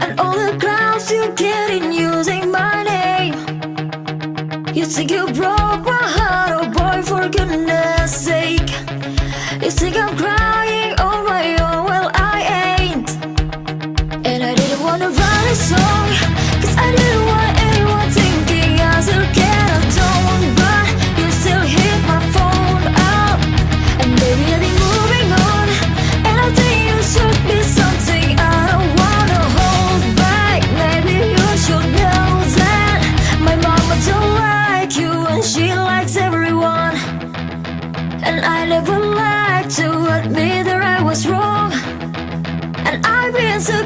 And all the clouds you're getting using my name. You think you broke my heart, oh boy, for goodness sake. You think I'm crying on my own, well I ain't. And I didn't wanna write a song, cause I didn't want anyone thinking I still get a tone. But you still hit my phone up, and baby I've been moving on. And I think you should be something I don't wanna hold back. Maybe you should know that my mama don't like you and she likes everyone. And I never like to admit that I was wrong. And I've been so